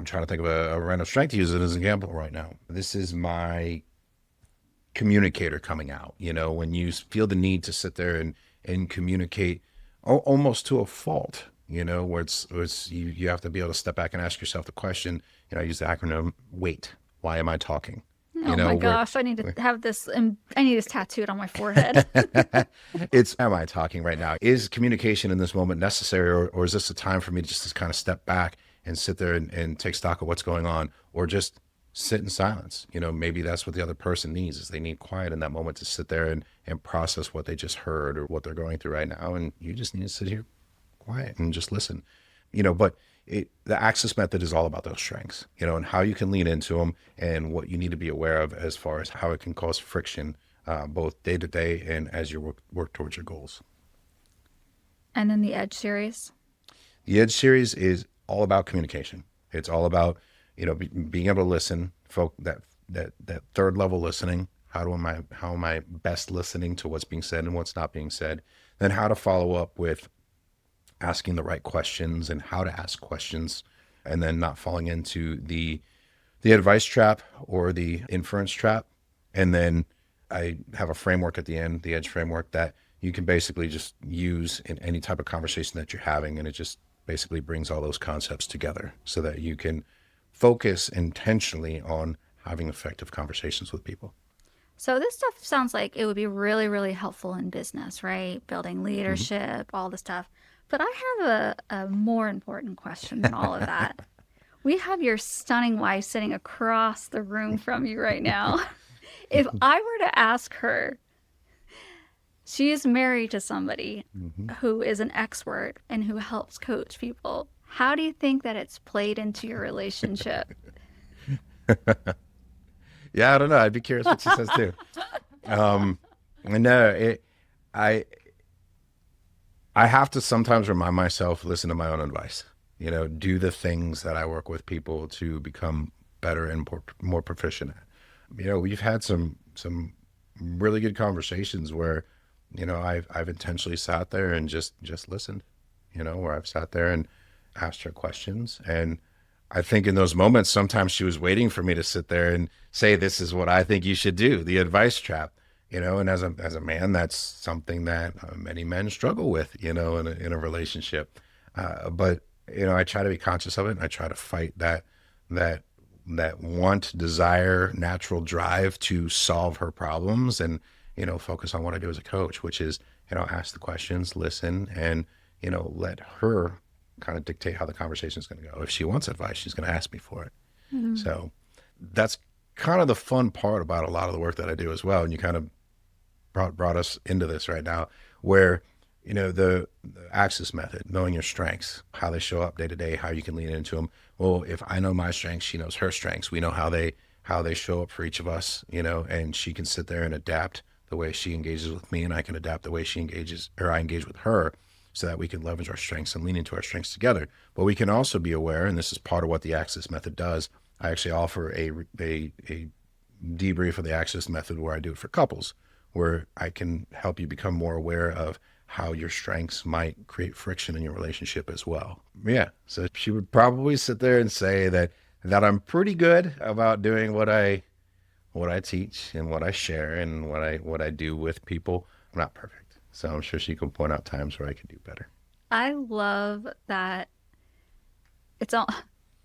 Speaker 1: trying to think of a random strength to use it as an example right now. This is my communicator coming out, when you feel the need to sit there and communicate almost to a fault, where you have to be able to step back and ask yourself the question. I use the acronym WAIT. Why am I talking?
Speaker 2: Oh my gosh, I need to have this, I need this tattooed on my forehead.
Speaker 1: It's, am I talking right now? Is communication in this moment necessary, or is this a time for me to just kind of step back and sit there and take stock of what's going on, or just sit in silence? Maybe that's what the other person needs, is they need quiet in that moment to sit there and process what they just heard or what they're going through right now. And you just need to sit here quiet and just listen, but the Access Method is all about those strengths, and how you can lean into them and what you need to be aware of as far as how it can cause friction, both day to day and as you work towards your goals.
Speaker 2: And then the Edge series.
Speaker 1: The Edge series is all about communication. It's all about being able to listen, that third level listening. How am I best listening to what's being said and what's not being said? Then how to follow up with asking the right questions and how to ask questions, and then not falling into the advice trap or the inference trap. And then I have a framework at the end, the Edge framework, that you can basically just use in any type of conversation that you're having, and it just basically brings all those concepts together so that you can focus intentionally on having effective conversations with people.
Speaker 2: So this stuff sounds like it would be really, really helpful in business, right? Building leadership, all the stuff. But I have a more important question than all of that. We have your stunning wife sitting across the room from you right now. If I were to ask her, she is married to somebody who is an expert and who helps coach people. How do you think that it's played into your relationship?
Speaker 1: Yeah, I don't know. I'd be curious what she says too. No, I have to sometimes remind myself, listen to my own advice, do the things that I work with people to become better and more proficient at. We've had some really good conversations where, I've intentionally sat there and just listened, where I've sat there and asked her questions. And I think in those moments, sometimes she was waiting for me to sit there and say, this is what I think you should do, the advice trap. And as a man, that's something that many men struggle with, in a relationship. But I try to be conscious of it. And I try to fight that want, desire, natural drive to solve her problems, and focus on what I do as a coach, which is ask the questions, listen, and let her kind of dictate how the conversation is going to go. If she wants advice, she's going to ask me for it. So that's kind of the fun part about a lot of the work that I do as well. And you kind of brought us into this right now, where the Access Method, knowing your strengths, how they show up day to day, how you can lean into them. Well, if I know my strengths, she knows her strengths. We know how they show up for each of us, and she can sit there and adapt the way she engages with me, and I can adapt the way she engages, or I engage with her. so that we can leverage our strengths and lean into our strengths together. But we can also be aware, and this is part of what the Axis method does. I actually offer a debrief of the Axis method where I do it for couples, where I can help you become more aware of how your strengths might create friction in your relationship as well. Yeah. So she would probably sit there and say that I'm pretty good about doing what I teach and what I share and what I do with people. I'm not perfect. So I'm sure she can point out times where I could do better.
Speaker 2: I love that it's all,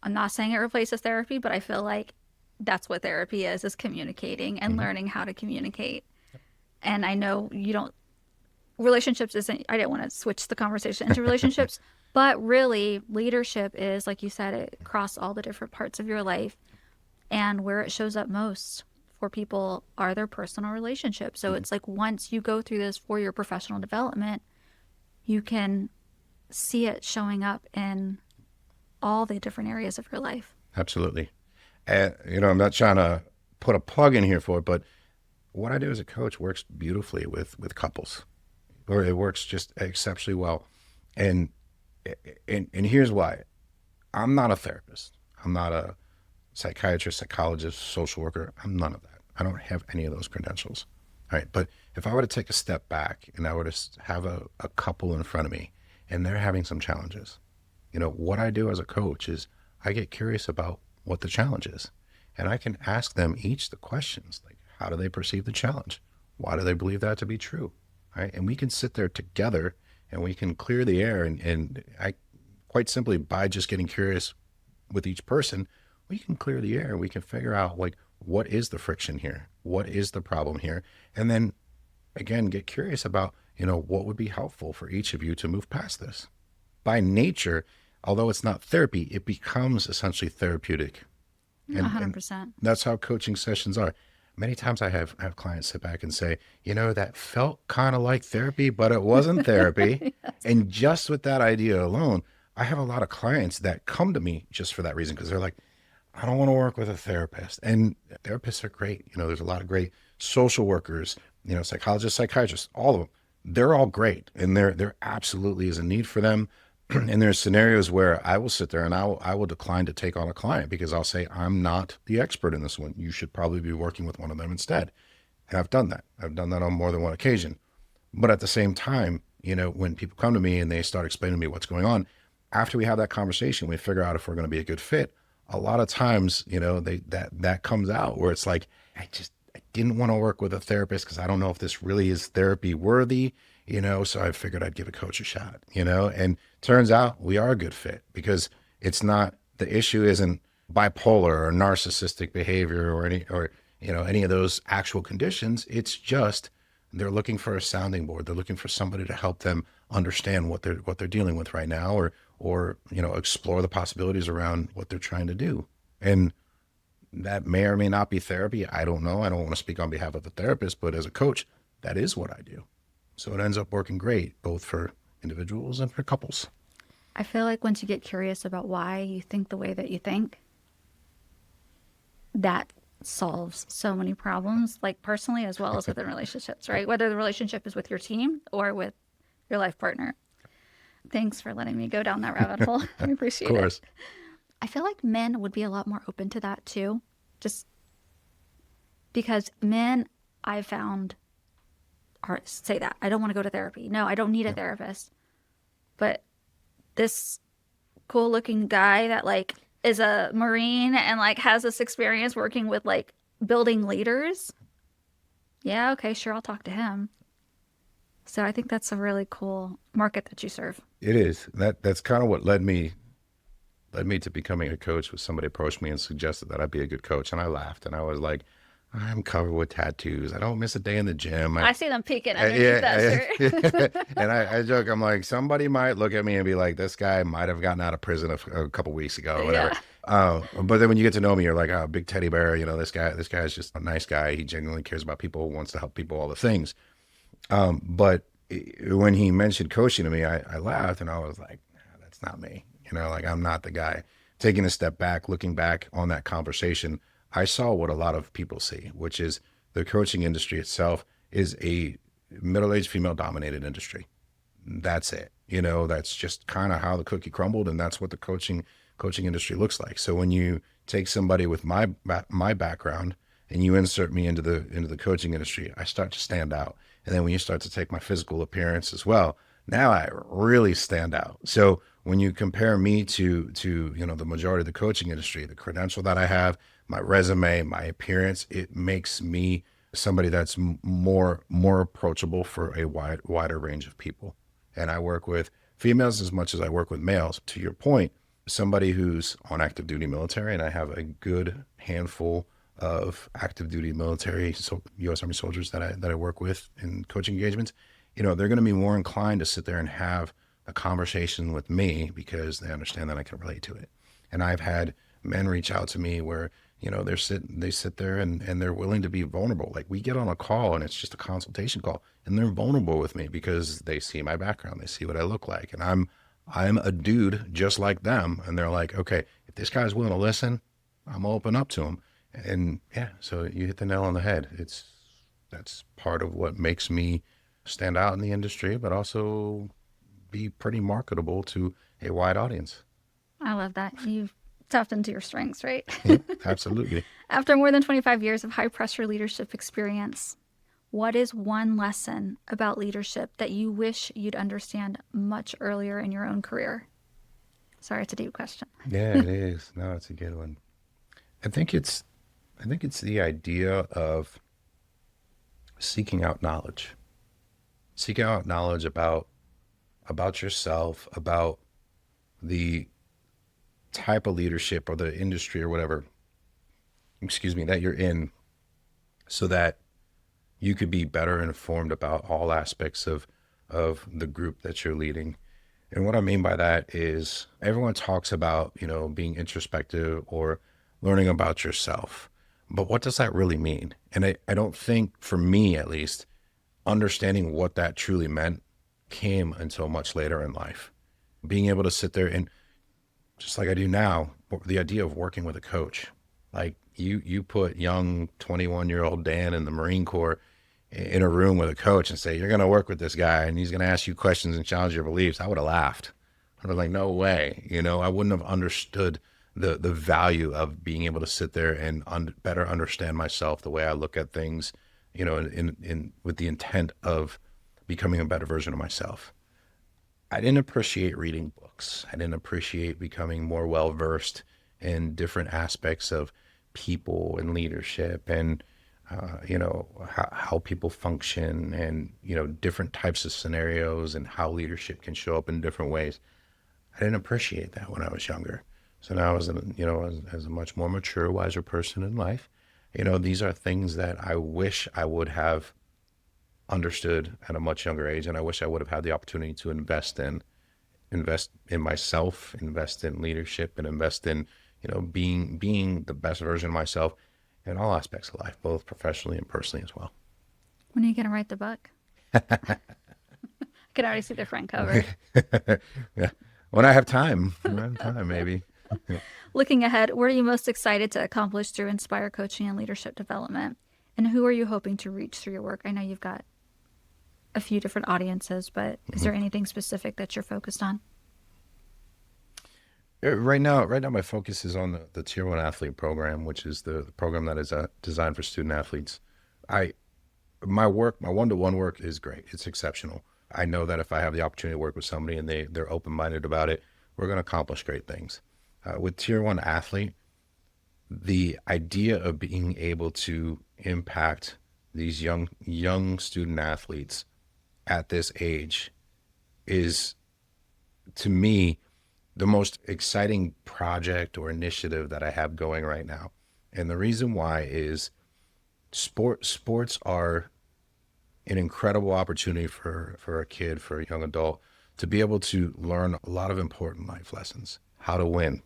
Speaker 2: I'm not saying it replaces therapy, but I feel like that's what therapy is communicating and learning how to communicate. And I know you don't, relationships isn't, I didn't want to switch the conversation into relationships, but really leadership is, like you said, it across all the different parts of your life, and where it shows up most for people are their personal relationships. So it's like once you go through this for your professional development, you can see it showing up in all the different areas of your life.
Speaker 1: Absolutely. And, I'm not trying to put a plug in here for it, but what I do as a coach works beautifully with couples, or it works just exceptionally well. And here's why. I'm not a therapist. I'm not a psychiatrist, psychologist, social worker. I'm none of that. I don't have any of those credentials. All right. But if I were to take a step back and I were to have a couple in front of me and they're having some challenges, what I do as a coach is I get curious about what the challenge is. And I can ask them each the questions, like, how do they perceive the challenge? Why do they believe that to be true? All right. And we can sit there together and we can clear the air. And I quite simply, by just getting curious with each person, we can clear the air. We can figure out, like, what is the friction here? What is the problem here? And then again, get curious about, what would be helpful for each of you to move past this. By nature, although it's not therapy, it becomes essentially therapeutic. And
Speaker 2: 100%.
Speaker 1: That's how coaching sessions are. Many times I have clients sit back and say, that felt kind of like therapy, but it wasn't therapy. Yes. And just with that idea alone, I have a lot of clients that come to me just for that reason, because they're like, I don't want to work with a therapist. And therapists are great. There's a lot of great social workers, psychologists, psychiatrists, all of them. They're all great. And there absolutely is a need for them. And there's scenarios where I will sit there and I will decline to take on a client because I'll say, I'm not the expert in this one. You should probably be working with one of them instead. And I've done that. I've done that on more than one occasion. But at the same time, when people come to me and they start explaining to me what's going on, after we have that conversation, we figure out if we're going to be a good fit. A lot of times, that comes out where it's like, I didn't want to work with a therapist because I don't know if this really is therapy worthy. So I figured I'd give a coach a shot, and turns out we are a good fit because it's not, the issue isn't bipolar or narcissistic behavior or any of those actual conditions. It's just, they're looking for a sounding board. They're looking for somebody to help them understand what they're dealing with right now, or explore the possibilities around what they're trying to do. And that may or may not be therapy. I don't know. I don't want to speak on behalf of the therapist, but as a coach, that is what I do. So it ends up working great, both for individuals and for couples.
Speaker 2: I feel like once you get curious about why you think the way that you think, that solves so many problems, like personally as well as within relationships, right? Whether the relationship is with your team or with your life partner. Thanks for letting me go down that rabbit hole. I appreciate it. Of course. I feel like men would be a lot more open to that too, just because men, I found, say that I don't want to go to therapy. No, I don't need a therapist. But this cool looking guy that like is a Marine and like has this experience working with like building leaders. Yeah, okay, sure, I'll talk to him. So I think that's a really cool market that you serve.
Speaker 1: It is. That's kind of what led me to becoming a coach. Was somebody approached me and suggested that I'd be a good coach, and I laughed and I was like, I'm covered with tattoos. I don't miss a day in the gym.
Speaker 2: I see them peeking underneath that shirt.
Speaker 1: And I joke, I'm like, somebody might look at me and be like, this guy might have gotten out of prison a couple weeks ago or whatever. Yeah. But then when you get to know me, you're like, oh, big teddy bear. This guy's just a nice guy. He genuinely cares about people, wants to help people, all the things. But when he mentioned coaching to me, I laughed and I was like, nah, that's not me. Like, I'm not the guy. Taking a step back, looking back on that conversation, I saw what a lot of people see, which is the coaching industry itself is a middle-aged female dominated industry. That's it. That's just kind of how the cookie crumbled, and that's what the coaching industry looks like. So when you take somebody with my background and you insert me into the coaching industry, I start to stand out. And then when you start to take my physical appearance as well, now I really stand out. So when you compare me to the majority of the coaching industry, the credential that I have, my resume, my appearance, it makes me somebody that's more approachable for a wider range of people. And I work with females as much as I work with males. To your point, somebody who's on active duty military, and I have a good handful of active duty military, so U.S. Army soldiers that I work with in coaching engagements, they're going to be more inclined to sit there and have a conversation with me because they understand that I can relate to it. And I've had men reach out to me where they sit there and they're willing to be vulnerable. Like, we get on a call and it's just a consultation call, and they're vulnerable with me because they see my background, they see what I look like, and I'm a dude just like them, and they're like, okay, if this guy's willing to listen, I'm gonna open up to him. And yeah, so you hit the nail on the head. That's part of what makes me stand out in the industry, but also be pretty marketable to a wide audience.
Speaker 2: I love that. You've tapped into your strengths, right?
Speaker 1: Yeah, absolutely.
Speaker 2: After more than 25 years of high pressure leadership experience, what is one lesson about leadership that you wish you'd understand much earlier in your own career? Sorry, it's a deep question.
Speaker 1: Yeah, it is. No, it's a good one. I think it's the idea of seeking out knowledge. Seeking out knowledge about yourself, about the type of leadership or the industry or whatever, that you're in, so that you could be better informed about all aspects of the group that you're leading. And what I mean by that is, everyone talks about, being introspective or learning about yourself. But what does that really mean? And I don't think, for me at least, understanding what that truly meant came until much later in life. Being able to sit there and, just like I do now, the idea of working with a coach. Like, you put young 21-year-old Dan in the Marine Corps in a room with a coach and say, you're going to work with this guy and he's going to ask you questions and challenge your beliefs. I would have laughed. I'd be like, no way. I wouldn't have understood the value of being able to sit there and better understand myself, the way I look at things, in with the intent of becoming a better version of myself. I didn't appreciate reading books. I didn't appreciate becoming more well-versed in different aspects of people and leadership, and how people function, and different types of scenarios, and how leadership can show up in different ways. I didn't appreciate that when I was younger. So now, as a much more mature, wiser person in life, these are things that I wish I would have understood at a much younger age, and I wish I would have had the opportunity to invest in myself, invest in leadership, and invest in being the best version of myself in all aspects of life, both professionally and personally as well.
Speaker 2: When are you going to write the book? I can already see the front cover.
Speaker 1: Yeah, when I have time, maybe.
Speaker 2: Looking ahead, what are you most excited to accomplish through Inspire Coaching and Leadership Development? And who are you hoping to reach through your work? I know you've got a few different audiences, but is there anything specific that you're focused on?
Speaker 1: Right now, my focus is on the Tier 1 athlete program, which is the program that is designed for student athletes. My one-to-one work is great. It's exceptional. I know that if I have the opportunity to work with somebody and they're open-minded about it, we're going to accomplish great things. With Tier 1 athlete, the idea of being able to impact these young student athletes at this age is, to me, the most exciting project or initiative that I have going right now. And the reason why is sports are an incredible opportunity for a kid, for a young adult, to be able to learn a lot of important life lessons: how to win,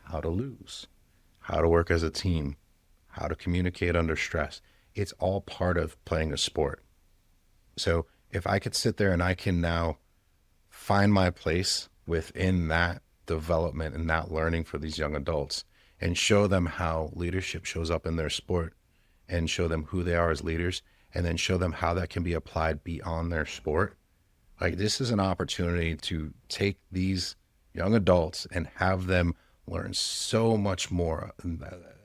Speaker 1: how to lose, how to work as a team, how to communicate under stress. It's all part of playing a sport. So if I could sit there and I can now find my place within that development and that learning for these young adults, and show them how leadership shows up in their sport, and show them who they are as leaders, and then show them how that can be applied beyond their sport, Like, this is an opportunity to take these young adults and have them learn so much more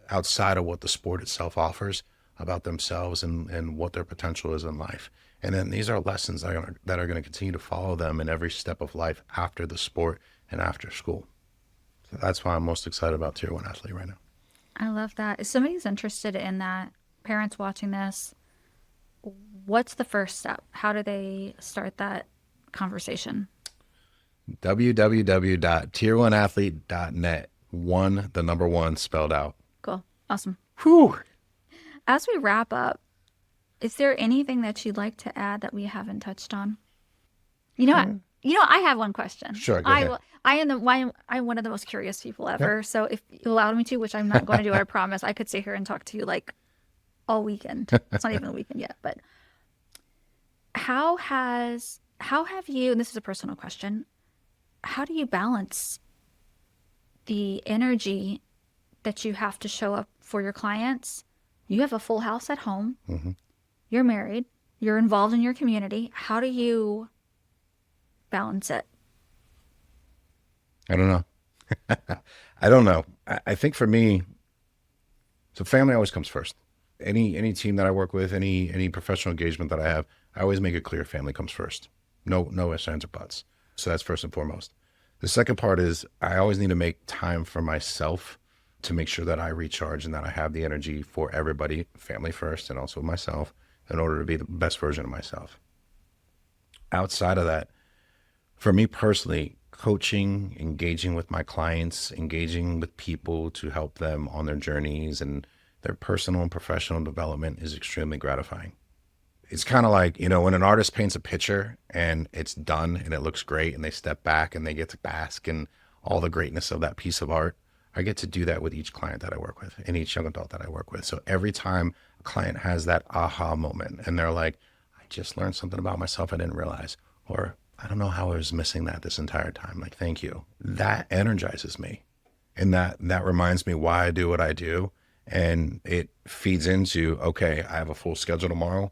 Speaker 1: outside of what the sport itself offers about themselves and what their potential is in life. And then these are lessons that are going to continue to follow them in every step of life after the sport and after school. So that's why I'm most excited about Tier 1 athlete right now.
Speaker 2: I love that. If somebody's interested in that, parents watching this, what's the first step? How do they start that conversation?
Speaker 1: www.tier1athlete.net. One, the number one spelled out.
Speaker 2: Cool. Awesome.
Speaker 1: Whew.
Speaker 2: As we wrap up, is there anything that you'd like to add that we haven't touched on? You know, I have one question.
Speaker 1: Sure, go ahead.
Speaker 2: I'm one of the most curious people ever. So if you allow me to, which I'm not going to do, I promise, I could sit here and talk to you like all weekend. It's not even a weekend yet, but how have you, and this is a personal question, how do you balance the energy that you have to show up for your clients? You have a full house at home.
Speaker 1: Mm-hmm.
Speaker 2: You're married. You're involved in your community. How do you balance it?
Speaker 1: I don't know. I don't know. I think for me, so family always comes first. Any team that I work with, any professional engagement that I have, I always make it clear family comes first. No ifs, ands, or buts. So that's first and foremost. The second part is I always need to make time for myself to make sure that I recharge and that I have the energy for everybody, family first, and also myself, in order to be the best version of myself. Outside of that, for me personally, coaching, engaging with my clients, engaging with people to help them on their journeys and their personal and professional development is extremely gratifying. It's kind of like, when an artist paints a picture and it's done and it looks great and they step back and they get to bask in all the greatness of that piece of art. I get to do that with each client that I work with and each young adult that I work with. So every time a client has that aha moment and they're like, I just learned something about myself I didn't realize, or I don't know how I was missing that this entire time. Like, thank you. That energizes me. And that reminds me why I do what I do. And it feeds into, okay, I have a full schedule tomorrow,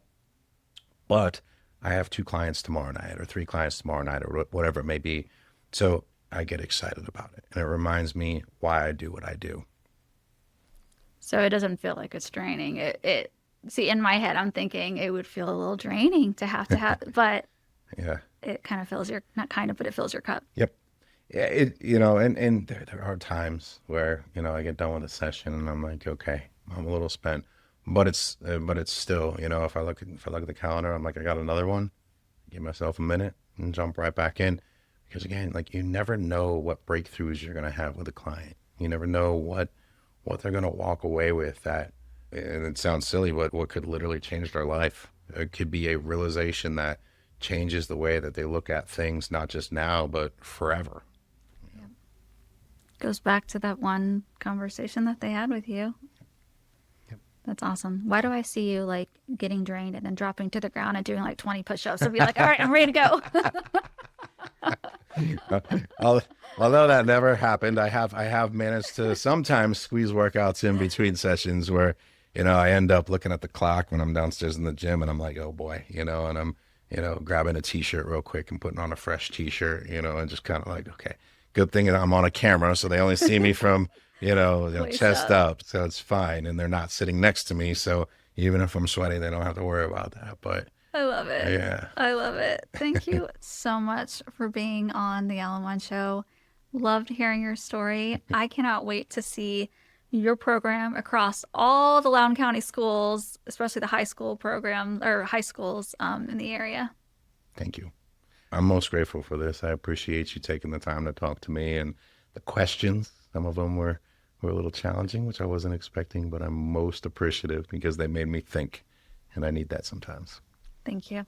Speaker 1: but I have 2 clients tomorrow night or 3 clients tomorrow night or whatever it may be. So I get excited about it. And it reminds me why I do what I do.
Speaker 2: So it doesn't feel like it's draining. See, in my head, I'm thinking it would feel a little draining to have, but
Speaker 1: Yeah.
Speaker 2: it kind of fills not kind of, but it fills your cup.
Speaker 1: Yep. Yeah, and there are times where, I get done with a session and I'm like, okay, I'm a little spent, but it's still, if I look at the calendar, I'm like, I got another one, give myself a minute and jump right back in. Because again, like, you never know what breakthroughs you're going to have with a client. You never know what they're going to walk away with that, and it sounds silly, but what could literally change their life. It could be a realization that changes the way that they look at things, not just now, but forever.
Speaker 2: Goes back to that one conversation that they had with you.
Speaker 1: Yep.
Speaker 2: That's awesome. Why do I see you like getting drained and then dropping to the ground and doing like 20 push-ups and be like, all right, I'm ready to go.
Speaker 1: Although that never happened, I have managed to sometimes squeeze workouts in between sessions where, I end up looking at the clock when I'm downstairs in the gym and I'm like, oh boy, and I'm, grabbing a t-shirt real quick and putting on a fresh t-shirt, and just kind of like, okay, good thing that I'm on a camera. So they only see me from, chest up. So it's fine. And they're not sitting next to me. So even if I'm sweating, they don't have to worry about that. But
Speaker 2: I love it.
Speaker 1: yeah,
Speaker 2: I love it. Thank you so much for being on the Alan One Show. Loved hearing your story. I cannot wait to see your program across all the Loudoun County schools, especially the high school program or high schools in the area.
Speaker 1: Thank you. I'm most grateful for this. I appreciate you taking the time to talk to me and the questions. Some of them were a little challenging, which I wasn't expecting, but I'm most appreciative because they made me think, and I need that sometimes.
Speaker 2: Thank you.